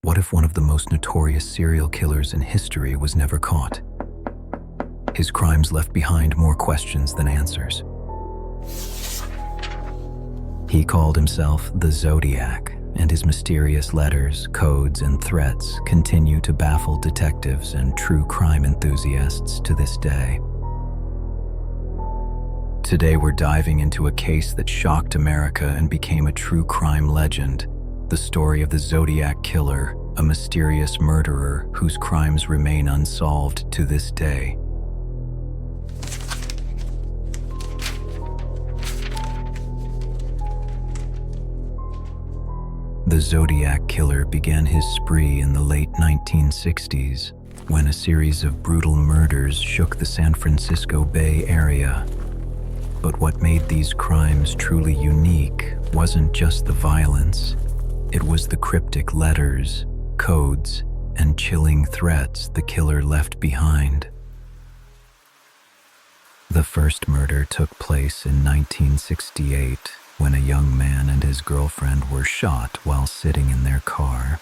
What if one of the most notorious serial killers in history was never caught? His crimes left behind more questions than answers. He called himself the Zodiac, and his mysterious letters, codes, and threats continue to baffle detectives and true crime enthusiasts to this day. Today we're diving into a case that shocked America and became a true crime legend, the story of the Zodiac Killer, a mysterious murderer whose crimes remain unsolved to this day. The Zodiac Killer began his spree in the late 1960s, when a series of brutal murders shook the San Francisco Bay Area. But what made these crimes truly unique wasn't just the violence. It was the cryptic letters, codes, and chilling threats the killer left behind. The first murder took place in 1968, when a young man and his girlfriend were shot while sitting in their car.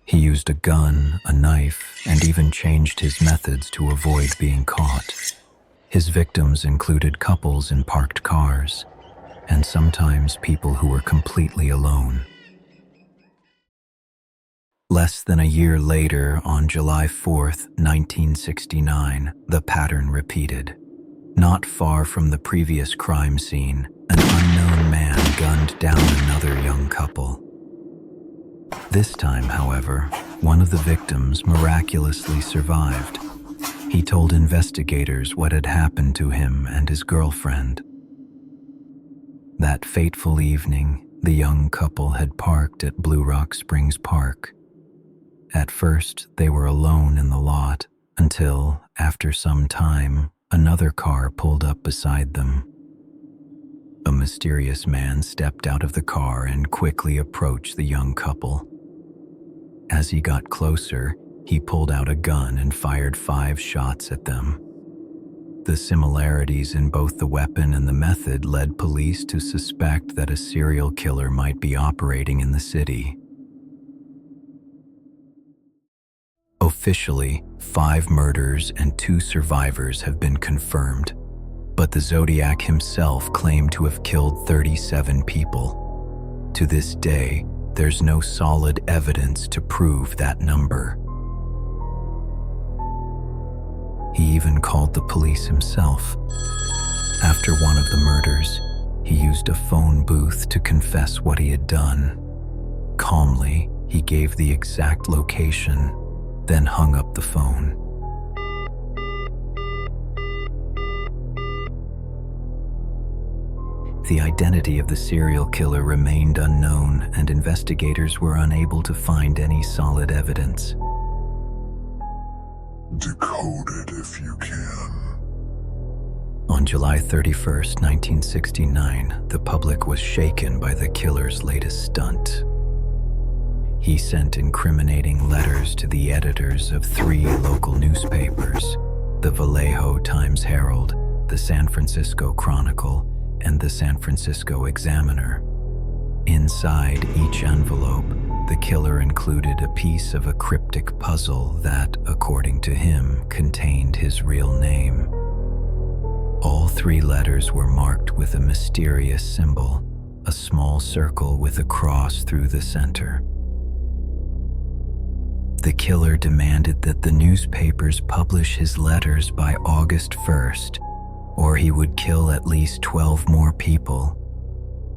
He used a gun, a knife, and even changed his methods to avoid being caught. His victims included couples in parked cars, and sometimes people who were completely alone. Less than a year later, on July 4th, 1969, the pattern repeated. Not far from the previous crime scene, an unknown man gunned down another young couple. This time, however, one of the victims miraculously survived. He told investigators what had happened to him and his girlfriend. That fateful evening, the young couple had parked at Blue Rock Springs Park. At first, they were alone in the lot, until, after some time, another car pulled up beside them. A mysterious man stepped out of the car and quickly approached the young couple. As he got closer, he pulled out a gun and fired 5 shots at them. The similarities in both the weapon and the method led police to suspect that a serial killer might be operating in the city. Officially, 5 murders and 2 survivors have been confirmed, but the Zodiac himself claimed to have killed 37 people. To this day, there's no solid evidence to prove that number. He even called the police himself. After one of the murders, he used a phone booth to confess what he had done. Calmly, he gave the exact location, then hung up the phone. The identity of the serial killer remained unknown, and investigators were unable to find any solid evidence. Decode it if you can. On July 31st, 1969, the public was shaken by the killer's latest stunt. He sent incriminating letters to the editors of 3 local newspapers, the Vallejo Times-Herald, the San Francisco Chronicle, and the San Francisco Examiner. Inside each envelope, the killer included a piece of a cryptic puzzle that, according to him, contained his real name. All 3 letters were marked with a mysterious symbol, a small circle with a cross through the center. The killer demanded that the newspapers publish his letters by August 1st, or he would kill at least 12 more people.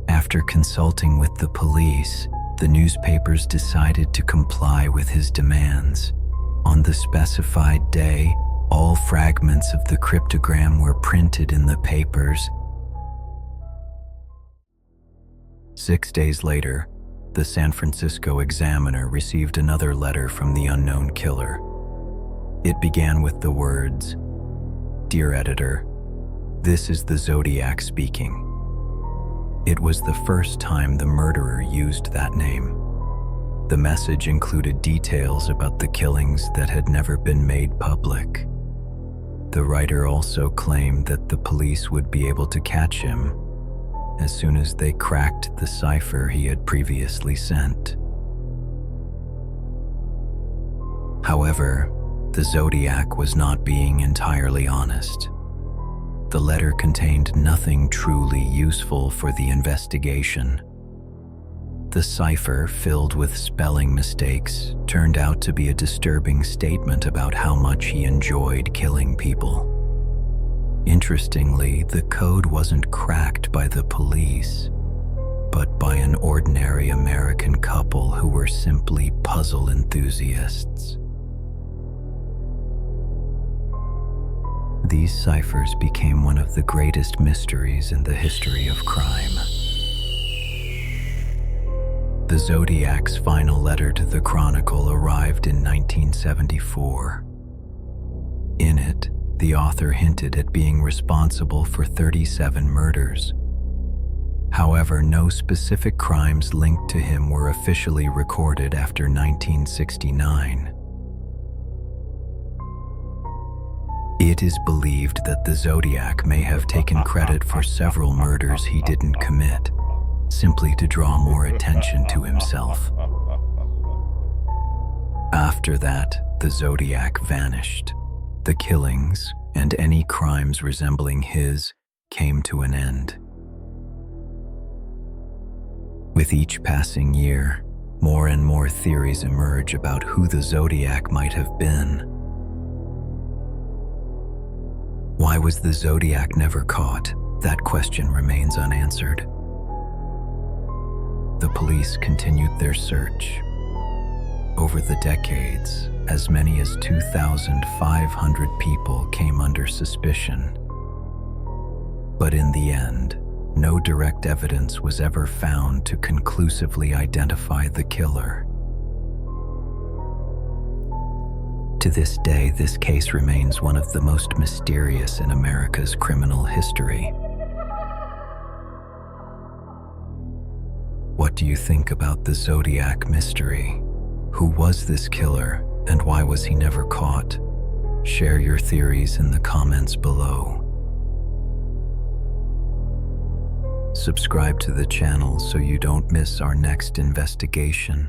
After consulting with the police, the newspapers decided to comply with his demands. On the specified day, all fragments of the cryptogram were printed in the papers. 6 days later, the San Francisco Examiner received another letter from the unknown killer. It began with the words, "Dear editor, this is the Zodiac speaking." It was the first time the murderer used that name. The message included details about the killings that had never been made public. The writer also claimed that the police would be able to catch him as soon as they cracked the cipher he had previously sent. However, the Zodiac was not being entirely honest. The letter contained nothing truly useful for the investigation. The cipher, filled with spelling mistakes, turned out to be a disturbing statement about how much he enjoyed killing people. Interestingly, the code wasn't cracked by the police, but by an ordinary American couple who were simply puzzle enthusiasts. These ciphers became one of the greatest mysteries in the history of crime. The Zodiac's final letter to the Chronicle arrived in 1974. In it, the author hinted at being responsible for 37 murders. However, no specific crimes linked to him were officially recorded after 1969. It is believed that the Zodiac may have taken credit for several murders he didn't commit, simply to draw more attention to himself. After that, the Zodiac vanished. The killings, and any crimes resembling his, came to an end. With each passing year, more and more theories emerge about who the Zodiac might have been. Why was the Zodiac never caught? That question remains unanswered. The police continued their search. Over the decades, as many as 2,500 people came under suspicion. But in the end, no direct evidence was ever found to conclusively identify the killer. To this day, this case remains one of the most mysterious in America's criminal history. What do you think about the Zodiac mystery? Who was this killer, and why was he never caught? Share your theories in the comments below. Subscribe to the channel so you don't miss our next investigation.